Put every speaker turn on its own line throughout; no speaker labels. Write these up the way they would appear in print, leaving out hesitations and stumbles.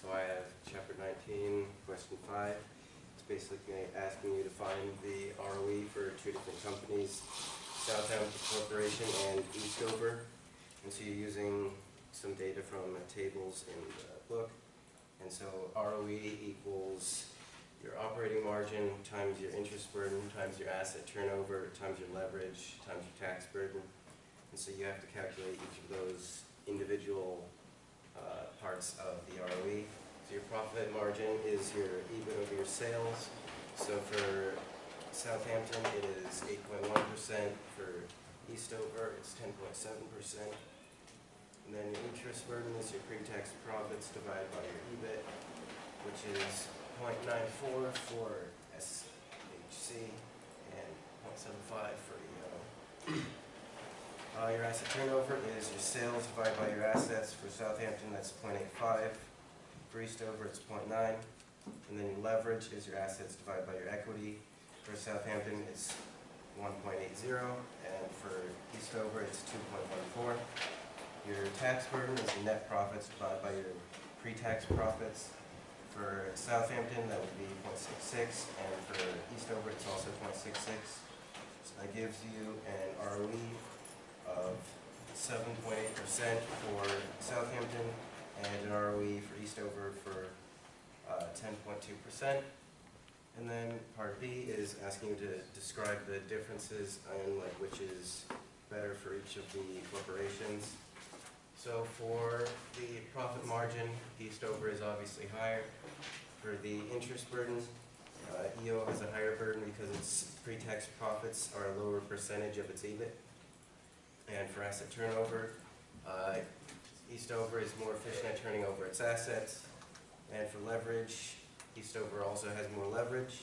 So I have Chapter 19, Question 5. It's basically asking you to find the ROE for two different companies, Southampton Corporation and Eastover. And so you're using some data from tables in the book. And so ROE equals your operating margin times your interest burden times your asset turnover times your leverage times your tax burden. And so you have to calculate each of those individual parts of the ROE. So your profit margin is your EBIT over your sales. So for Southampton it is 8.1%, for Eastover it's 10.7%. And then your interest burden is your pre-tax profits divided by your EBIT, which is 0.94 for SHC and 0.75 for EO. Your asset turnover is your sales divided by your assets. For Southampton, that's 0.85. For Eastover, it's 0.9. And then your leverage is your assets divided by your equity. For Southampton, it's 1.80. And for Eastover, it's 2.14. Your tax burden is your net profits divided by your pre-tax profits. For Southampton, that would be 0.66. And for Eastover, it's also 0.66. So that gives you an ROE of 7.8% for Southampton and an ROE for Eastover for 10.2%. And then part B is asking you to describe the differences and which is better for each of the corporations. So for the profit margin, Eastover is obviously higher. For the interest burden, EO has a higher burden because its pre-tax profits are a lower percentage of its EBIT. And for asset turnover, Eastover is more efficient at turning over its assets. And for leverage, Eastover also has more leverage.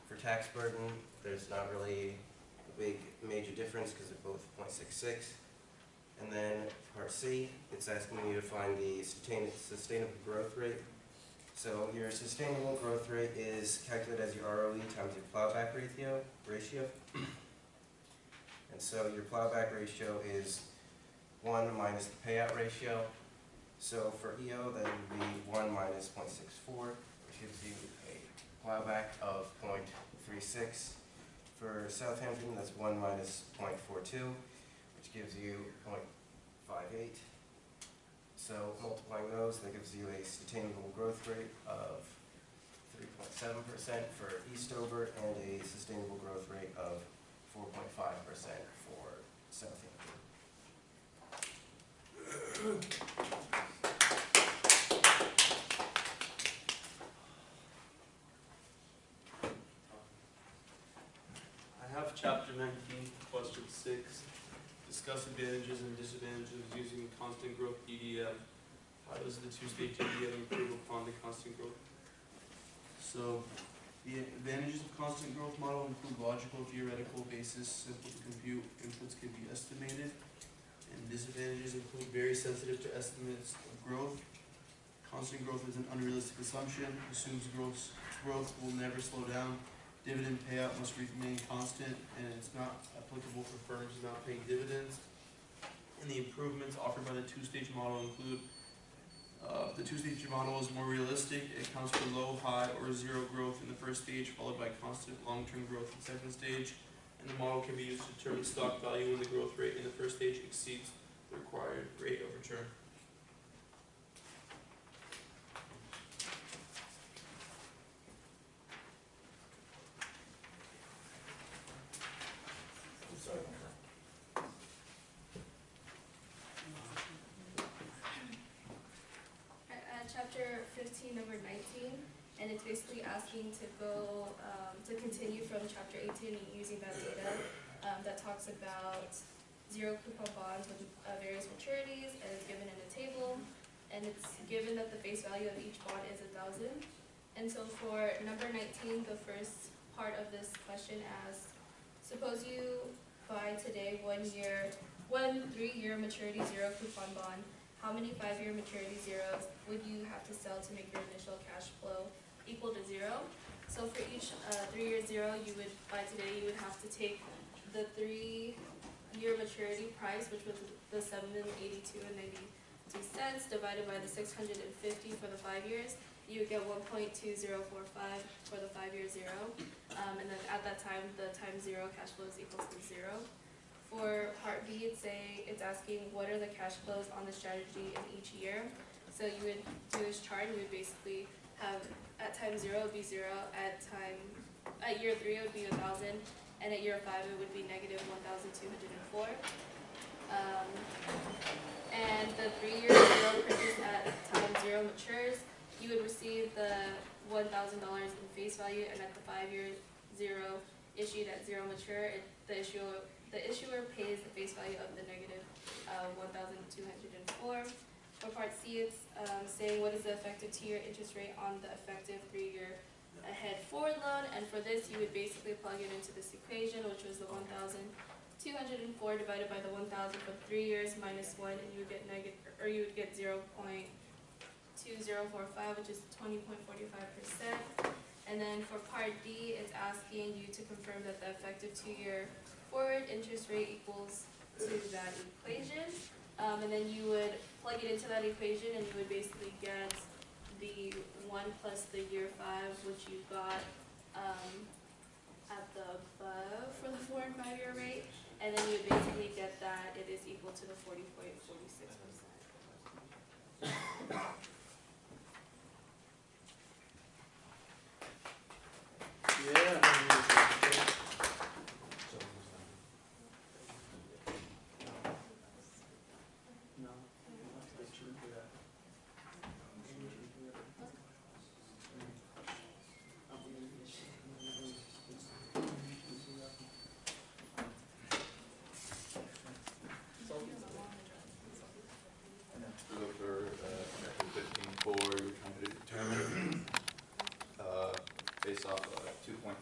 For tax burden, there's not really a big major difference because they're both 0.66. And then part C, it's asking you to find the sustainable growth rate. So your sustainable growth rate is calculated as your ROE times your plowback ratio. And so your plowback ratio is 1 minus the payout ratio. So for EO, that would be 1 minus 0.64, which gives you a plowback of 0.36. For Southampton, that's 1 minus 0.42, which gives you 0.58. So multiplying those, that gives you a sustainable growth rate of 3.7% for Eastover and a sustainable growth rate of 4.5% for Southampton.
I have Chapter 19, Question 6. Discuss advantages and disadvantages of using constant growth DDM. How does the two-stage DDM improve upon the constant growth? So, the advantages of constant growth model include logical, theoretical basis, simple to compute, inputs can be estimated, and disadvantages include very sensitive to estimates of growth. Constant growth is an unrealistic assumption, assumes growth will never slow down, dividend payout must remain constant, and it's not applicable for firms not paying dividends. And the improvements offered by the two-stage model include the two-stage model is more realistic. It accounts for low, high, or zero growth in the first stage, followed by constant long-term growth in the second stage. And the model can be used to determine stock value when the growth rate in the first stage exceeds the required rate of return.
Chapter 15, number 19, and it's basically asking to go to continue from chapter 18 using that data that talks about zero coupon bonds with various maturities, and it's given in a table, and it's given that the face value of each bond is 1,000. And so for number 19, the first part of this question asks, suppose you buy today one 3-year maturity zero coupon bond. How many 5-year maturity zeros would you have to sell to make your initial cash flow equal to 0? So for each 3-year zero you would buy today, you would have to take the 3-year maturity price, which was the 782 and 92 divided by the 650 for the 5 years, you would get 1.2045 for the 5-year zero. And then at that time, the time zero cash flow is equal to 0. For part B, it's asking what are the cash flows on the strategy in each year. So you would do this chart, and you would basically have at time 0 it would be 0, at year 3 it would be 1,000, and at year 5 it would be negative 1,204. And the 3-year zero purchase at time 0 matures, you would receive the $1,000 in face value, and at the 5-year zero issued at 0 mature, the issuer pays the face value of the negative 1,204. For part C, it's saying what is the effective 2-year interest rate on the effective 3-year ahead forward loan, and for this you would basically plug it into this equation, which was the 1,204 divided by the 1,000 for 3 years minus 1, and you would get 0.2045, which is 20.45%. And then for part D, it's asking you to confirm that the effective 2-year forward interest rate equals to that equation. And then you would plug it into that equation, and you would basically get the 1 plus the year 5, which you got at the above for the 4 and 5-year rate. And then you would basically get that it is equal to the 40.46%.
Yeah.
Look for chapter 15.4, you're trying to determine based off a 2.5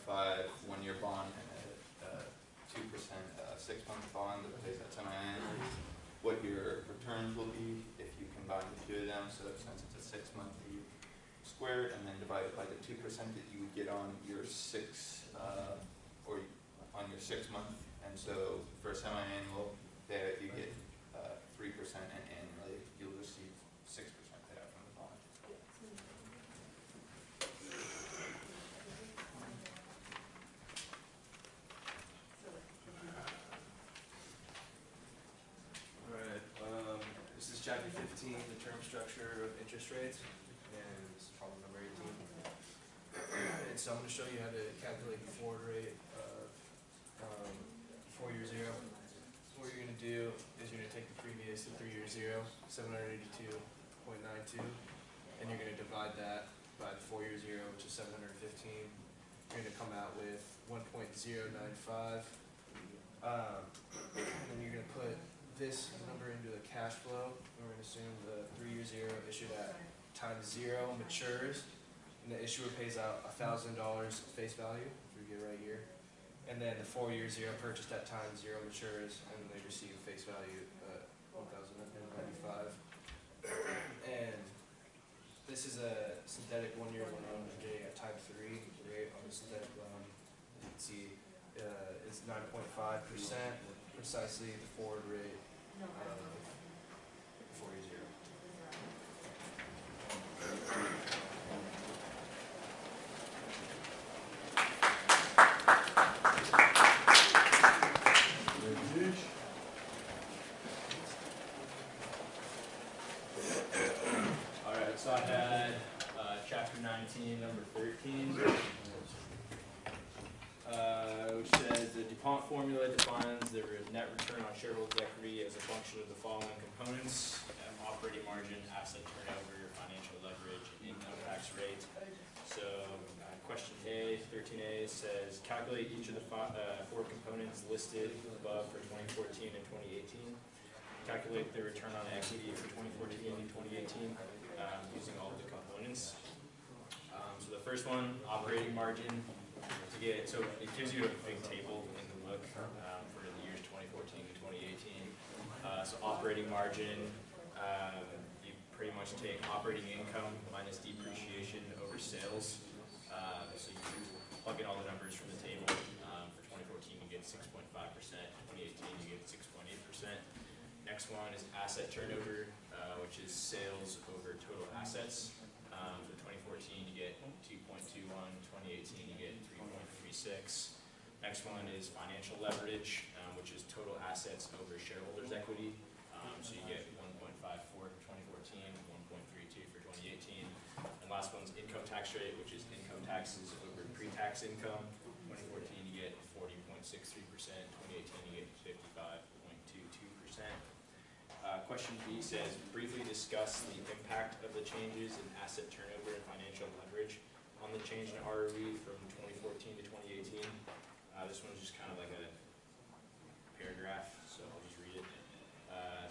1-year bond and a 2% 6-month bond that pays that semi-annually, what your returns will be if you combine the two of them. So since it's a 6-month, you square it and then divide it by the 2% that you would get on your 6 month. And so for a semi-annual payout, you get 3%, and annually you'll receive 6% payout from the bond.
Alright, this is chapter 15, the term structure of interest rates, and this is problem number 18. And so I'm going to show you how to calculate the forward rate of 4-year zero. So what you're going to do is you're going to take the previous 3-year zero, 782.92, and you're going to divide that by the 4-year zero, which is 715. You're going to come out with 1.095. And then you're going to put this number into the cash flow. We're going to assume the 3-year zero issued at time 0 matures, and the issuer pays out $1,000 face value, which we get right here. And then the 4-year zero purchased at time 0 matures, and they receive face value at $1,095. And this is a synthetic 1-year loan getting at time 3 rate on the synthetic loan. You can see it's 9.5%, precisely the forward rate of 4-year zero.
Alright, so I had chapter 19, number 13, which says the DuPont formula defines the net return on shareholders' equity as a function of the following components: operating margin, asset turnover, financial leverage, and income tax rate. So question A, 13A, says calculate each of the 4 components listed above for 2014 and 2018. Calculate the return on equity for 2014 and 2018 using all of the components. So the first one, operating margin. So it gives you a big table in the book for the years 2014 to 2018. So operating margin, you pretty much take operating income minus depreciation over sales. So you plug in all the numbers from the table. For 2014 you get 6.5%, 2018 you get 6.8%. Next one is asset turnover. which is sales over total assets. For 2014, you get 2.21, 2018, you get 3.36. Next one is financial leverage, which is total assets over shareholders' equity. So you get 1.54 for 2014, 1.32 for 2018. And last one's income tax rate, which is income taxes over pre-tax income. 2014, you get 40.63%. 2018, you get 55.22%. Question B says, briefly discuss the impact of the changes in asset turnover and financial leverage on the change in ROE from 2014 to 2018. This one's just kind of like a paragraph, so I'll just read it.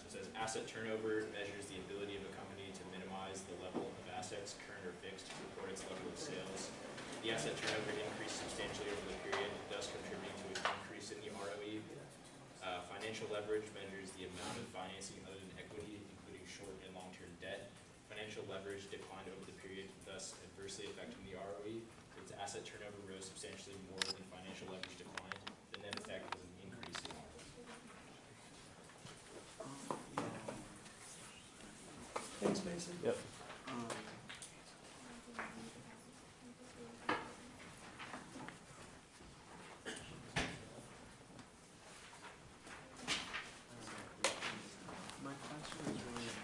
So it says, asset turnover measures the ability of a company to minimize the level of assets, current or fixed, to report its level of sales. The asset turnover increased substantially over the period, thus contributing to an increase in the ROE. Financial leverage measures the amount of financing other than equity, including short and long-term debt. Financial leverage declined over the period, thus adversely affecting the ROE. Its asset turnover rose substantially more than financial leverage declined. The net effect was an increase in ROE.
Thanks, Mason.
Yep.
My question is really.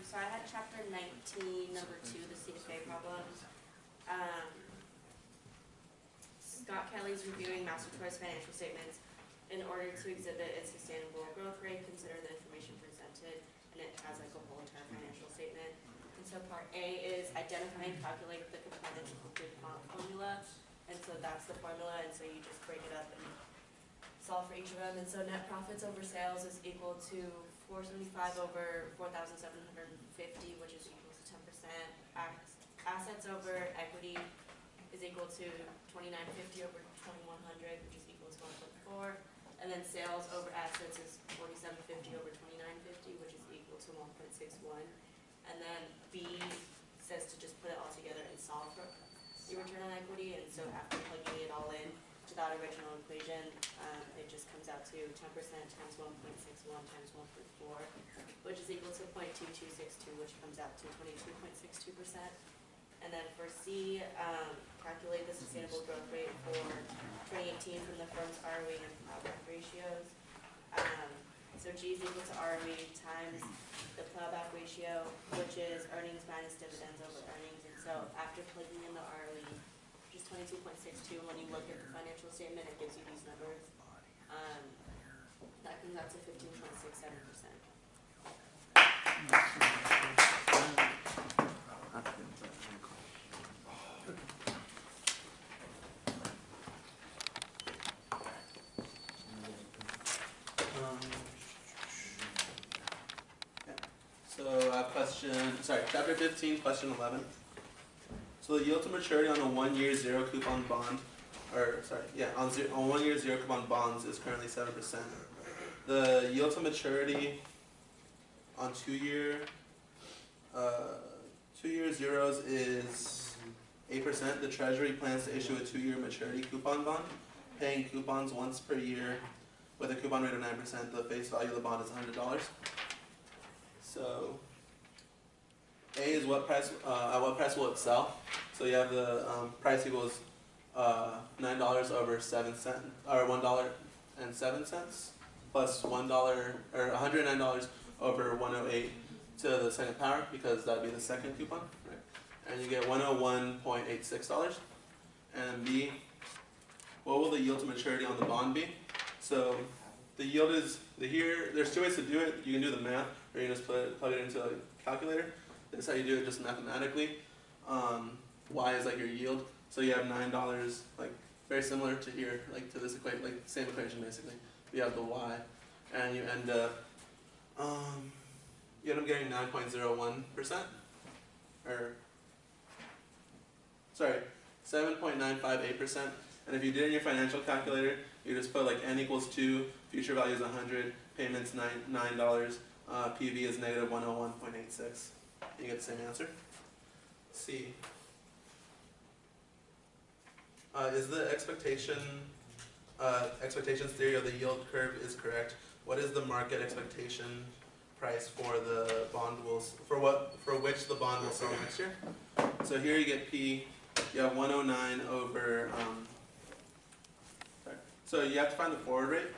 So I had chapter 19, number 2, the CFA problems. Scott Kelly's reviewing Master Choice financial statements. In order to exhibit its sustainable growth rate, consider the information presented, and it has like a whole entire financial statement. And so part A is identify and calculate the components of the DuPont formula. And so that's the formula, and so you just break it up and solve for each of them. And so net profits over sales is equal to 475 over 4,750, which is equal to 10%. Assets over equity is equal to 2,950 over 2,100, which is equal to 1.4. And then sales over assets is 4,750 over 2,950, which is equal to 1.61. And then B says to just put it all together and solve for the return on equity. And so after plugging it all in to that original equation, it just comes out to 10% times 1.61 times 1.4, which is equal to 0.2262, which comes out to 22.62%. And then for C, calculate the sustainable growth rate for 2018 from the firm's ROE and plowback ratios. So G is equal to ROE times the plowback ratio, which is earnings minus dividends over earnings. And so after plugging in the ROE, which is 22.62, when you look at the financial statement, it gives you these numbers. That comes out to 15.67%.
Chapter 15, question 11. So the yield to maturity on a 1-year zero coupon bond, on 1-year zero coupon bonds is currently 7%. The yield to maturity on 2-year zeros is 8%. The Treasury plans to issue a 2-year maturity coupon bond, paying coupons once per year with a coupon rate of 9%. The face value of the bond is $100. So A is what price, at what price will it sell? So you have the price equals $9 over 7 cents, or $1.07 plus $1 or $109 over 108 to the second power, because that'd be the second coupon, right? And you get $101.86. And B, what will the yield to maturity on the bond be? So the yield is here. There's two ways to do it. You can do the math, or you can just plug it into a calculator. This is how you do it just mathematically. Y is like your yield. So you have $9, like very similar to here, like to this equation, like same equation basically. You have the Y, and you end up getting 9.01%, or sorry, 7.958%. And if you did it in your financial calculator, you just put like n equals 2, future value is 100, payments $9, PV is negative 101.86. You get the same answer. C. Is the expectations theory of the yield curve is correct what is the market expectation price for the bond for which the bond will sell next year. So here you get P, you have 109 over, sorry. So you have to find the forward rate,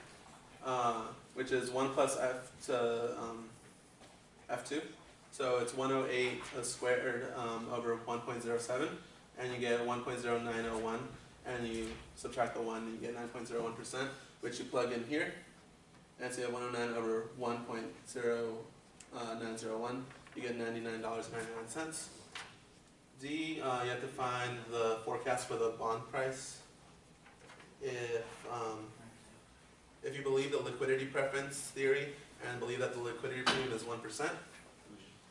which is 1 plus F to F2. So it's 108 squared over 1.07, and you get 1.0901, and you subtract the 1, and you get 9.01%, which you plug in here. And so you have 109 over 1.0901, you get $99.99. D, you have to find the forecast for the bond price. If you believe the liquidity preference theory and believe that the liquidity premium is 1%,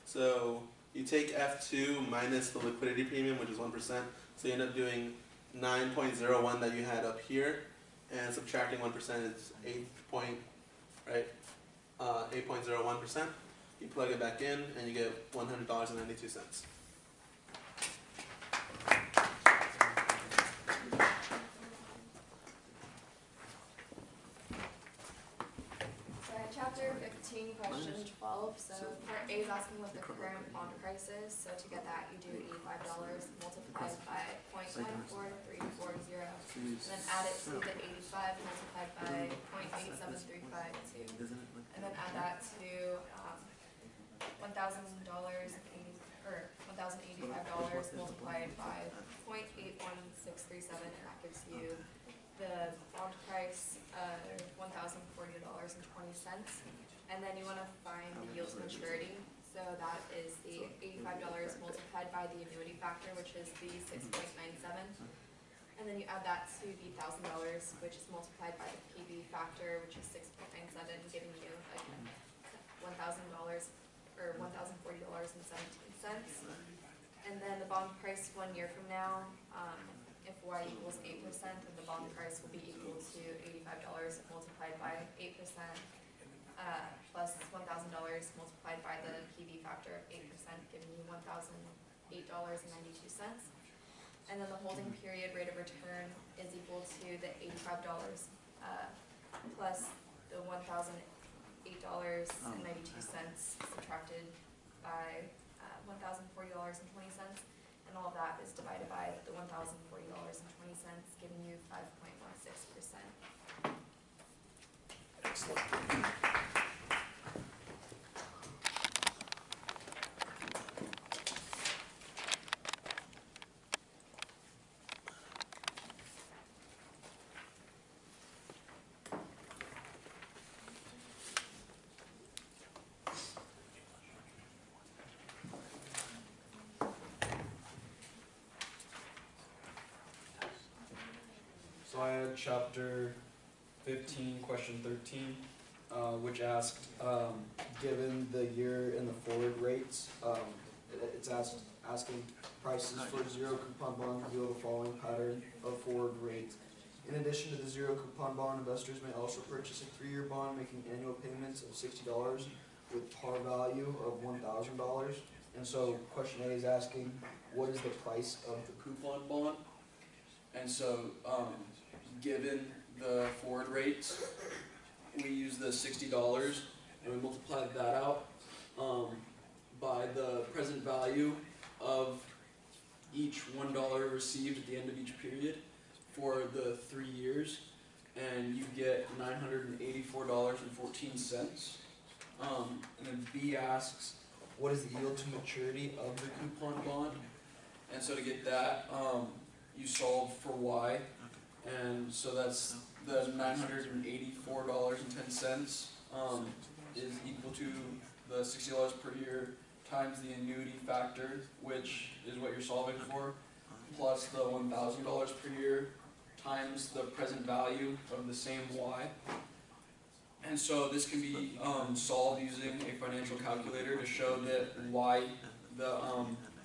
so you take F2 minus the liquidity premium, which is 1%, so you end up doing 9.01 that you had up here, and subtracting 1% is 8.01%. You plug it back in, and you get $100.92.
Chapter 15, question 12. So part A is asking what the current bond price is. So to get that, you do $85 multiplied by 0.94340, and then add it to the 85 multiplied by 0.87352, and then add that to $1,000 or $1,085 multiplied by 0.81637, and that gives you the bond price of $1,040.20, and then you want to find the yield to maturity. So that is the $85 multiplied by the annuity factor, which is the 6.97, and then you add that to the $1,000, which is multiplied by the PV factor, which is 6.97, giving you again $1,000 or $1,040.17. And then the bond price 1 year from now, if Y equals 8%, then the bond price will be equal to $85 multiplied by 8%, plus $1,000 multiplied by the PV factor of 8%, giving you $1,008.92. And then the holding period rate of return is equal to the $85 plus the $1,008.92 subtracted by $1,040.20. And all of that is divided by the $1,040.20, giving you 5.16%.
Excellent. So I had chapter 15, question 13, which asked, given the year and the forward rates, it's asking prices for zero coupon bond reveal the following pattern of forward rates. In addition to the zero coupon bond, investors may also purchase a 3-year bond making annual payments of $60 with par value of $1,000. And so question A is asking, what is the price of the coupon bond? And so, given the forward rates, we use the $60 and we multiply that out by the present value of each $1 received at the end of each period for the 3 years, and you get $984.14. And then B asks, what is the yield to maturity of the coupon bond? And so to get that, you solve for Y, and so that's the $984.10 is equal to the $60 per year times the annuity factor, which is what you're solving for, plus the $1,000 per year times the present value of the same Y. And so this can be solved using a financial calculator to show that Y, the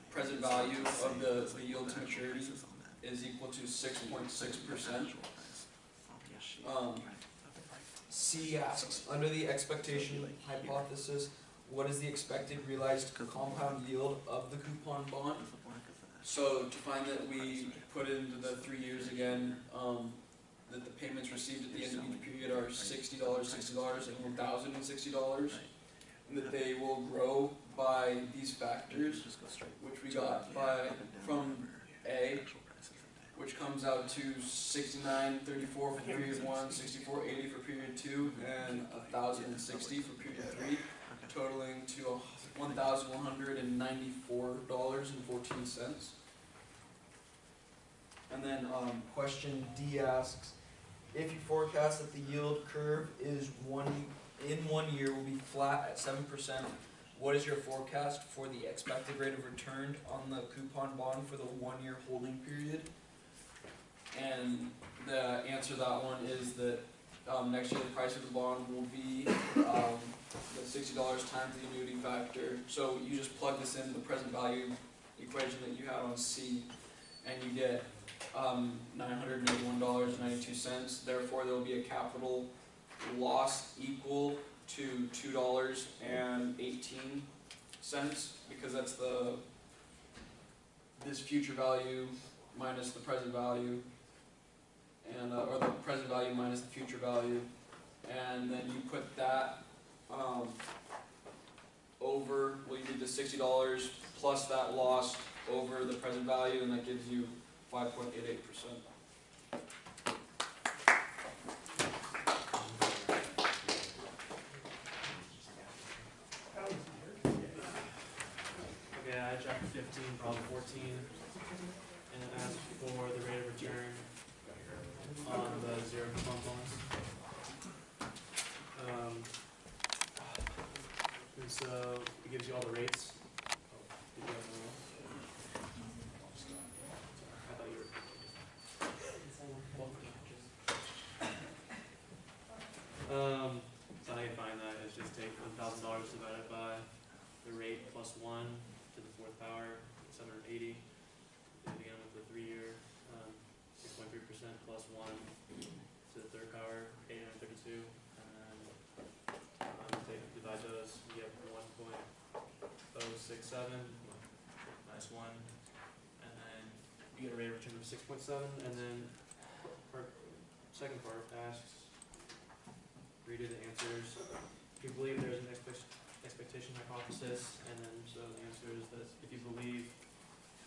present value of the yield to maturity, is equal to 6.6%. C asks, under the expectation hypothesis, what is the expected realized compound yield of the coupon bond? So to find that, we put into the 3 years again,
that the payments received at the end of each period are $60, $60, and $1,060, and that they will grow by these factors, which we got from A, which comes out to $69.34 for period 1, $64.80 for period 2, and $1,060 for period 3, totaling to $1,194.14. And then question D asks, if you forecast that the yield curve is in 1 year will be flat at 7%, what is your forecast for the expected rate of return on the coupon bond for the 1 year holding period? And the answer to that one is that next year the price of the bond will be the $60 times the annuity factor. So you just plug this into the present value equation that you had on C, and you get $981.92. Therefore, there will be a capital loss equal to $2.18, because that's this future value minus the present value, and or the present value minus the future value, and then you put that over, well, you did the $60 plus that loss over the present value, and that gives you 5.88%.
Okay, I had chapter 15, problem 14, and it asks for the rate of return on the zero coupon bonds. And so it gives you all the rates. Did you guys know? I thought you were. So how you find that is just take $1,000 divided by the rate plus 1 to the 4th power, 780. And again with the 3 year, 6.3% plus 1 to the 3rd power, 832. And then divide those, you get 1.067 minus 1. And then you get a rate of return of 6.7. And then second part asks, redo the answers. If you believe there's an expectation hypothesis, and then so the answer is that if you believe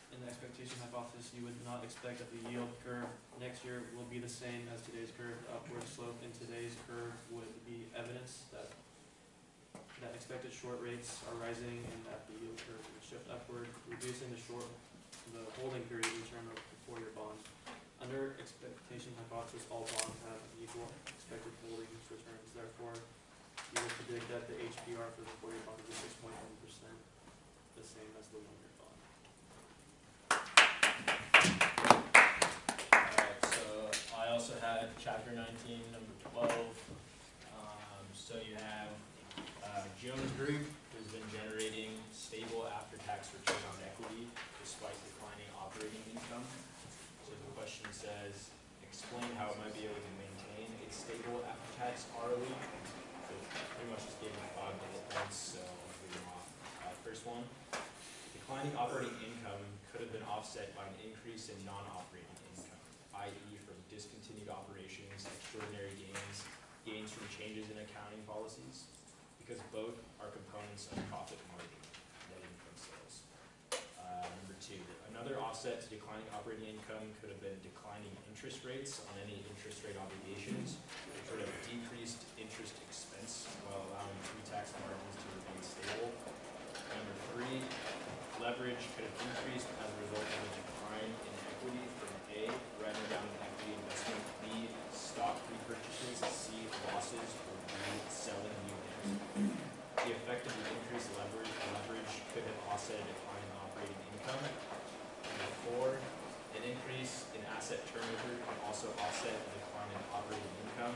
in the expectation hypothesis, you would not expect that the yield curve next year will be the same as today's curve. The upward slope in today's curve would be evidence that expected short rates are rising and that the yield curve will shift upward, reducing the holding period in terms of the 4 year bond. Under expectation hypothesis, all bonds have equal expected holding returns. Therefore, you would predict that the HPR for the 4 year bond will be 6.1%, the same as the 1 year bond.
Alright, so I also had chapter 19, number 12. So you have Jones Group, who's been generating stable after-tax return on equity despite declining operating income. So the question says, explain how it might be able to maintain a stable after-tax ROE. So pretty much just gave me 5 bullet points, so I'll read them off. First one, declining operating income could have been offset by an increase in non-operating income, i.e. from discontinued operations, extraordinary gains from changes in accounting policies, because both are components of profit margin, net income sales. Number 2, another offset to declining operating income could have been declining interest rates on any interest rate obligations, which would have decreased interest expense while allowing pre-tax margins to remain stable. Number 3, leverage could have increased as a result of a decline in equity from A, writing down an equity investment, B, stock repurchases, C, losses, or D, selling new debt. The effect of the increased leverage could have offset a decline in operating income. Number 4, an increase in asset turnover can also offset a decline in operating income.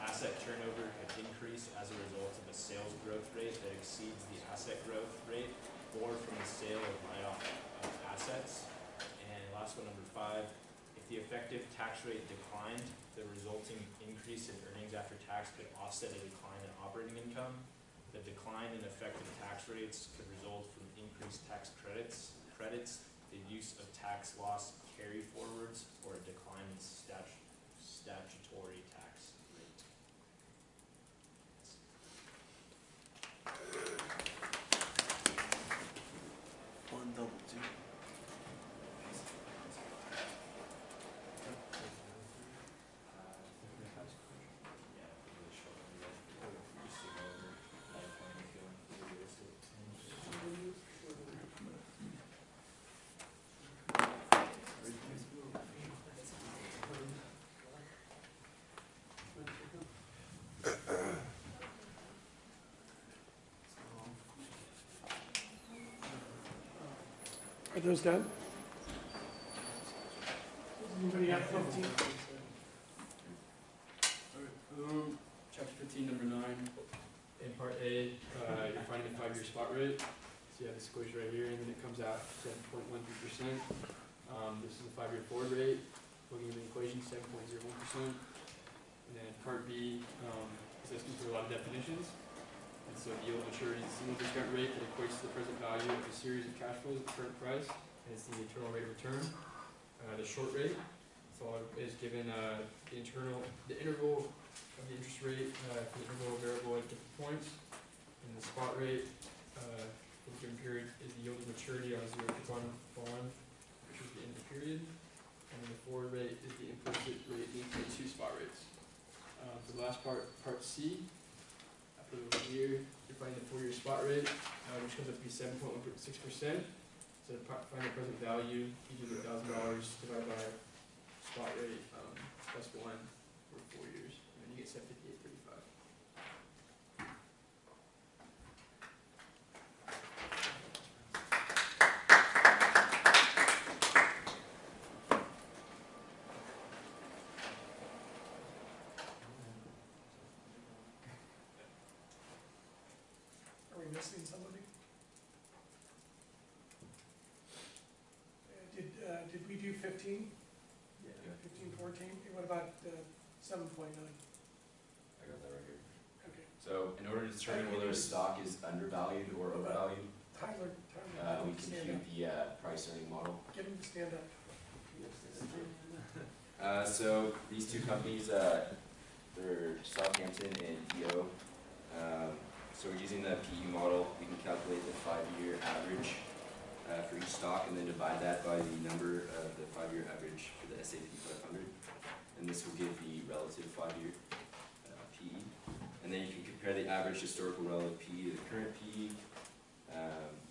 Asset turnover could increase as a result of a sales growth rate that exceeds the asset growth rate, or from the sale of write-off of assets. And last one, number 5, if the effective tax rate declined, the resulting increase in earnings after tax could offset a decline in operating income. The decline in effective tax rates could result from increased tax credits, the use of tax loss carry forwards, or a decline in statutory
Are those done? Anybody have 15?
Chapter 15, number 9, in part A, you're finding the 5-year spot rate. So you have this equation right here, and then it comes out 7.13%. This is the 5-year forward rate. Looking at the equation, 7.01%. And then part B is asking for a lot of definitions. And so the yield maturity is a single discount rate that equates to the present value of a series of cash flows at the current price. And it's the internal rate of return. The short rate is given the interval of the interest rate for the interval variable at different points. And the spot rate for the given period is the yield of maturity on a zero coupon bond, which is the end of the period. And then the forward rate is the implicit rate linked to 2 spot rates. For the last part, part C, I put it over here, you're finding the 4-year spot rate, which comes up to be 7.16%. So to find the present value, you do the $1,000 divided by spot rate plus 1 for 4 years, and then you get 758.35.
Are we missing somebody? Did we do 15?
Yeah.
15, 14? What about 7.9?
I got that right here.
Okay.
So in order to determine whether a stock is undervalued or overvalued,
Tyler,
we
stand
compute
up.
the price earning model.
Get him to stand up.
So these two companies, they're Southampton and EO. So we're using the PE model. We can calculate the 5-year average for each stock and then divide that by the number of the 5-year average for the S&P 500. And this will give the relative 5-year PE. And then you can compare the average historical relative PE to the current PE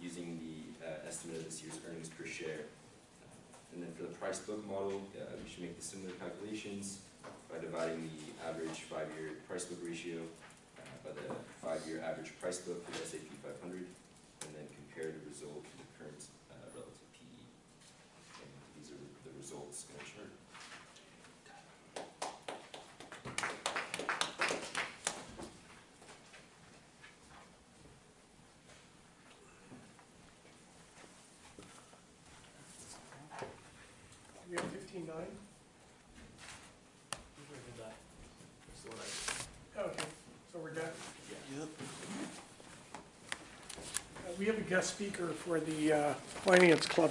using the estimate of this year's earnings per share. And then for the price book model, we should make the similar calculations by dividing the average 5-year price book ratio by the 5-year average price book for the S&P 500, and then compare the result to the current relative PE. And these are the results in a chart.
We have 15.9?
That's the one I
Okay, so we're done.
Yep.
We have a guest speaker for the Finance Club.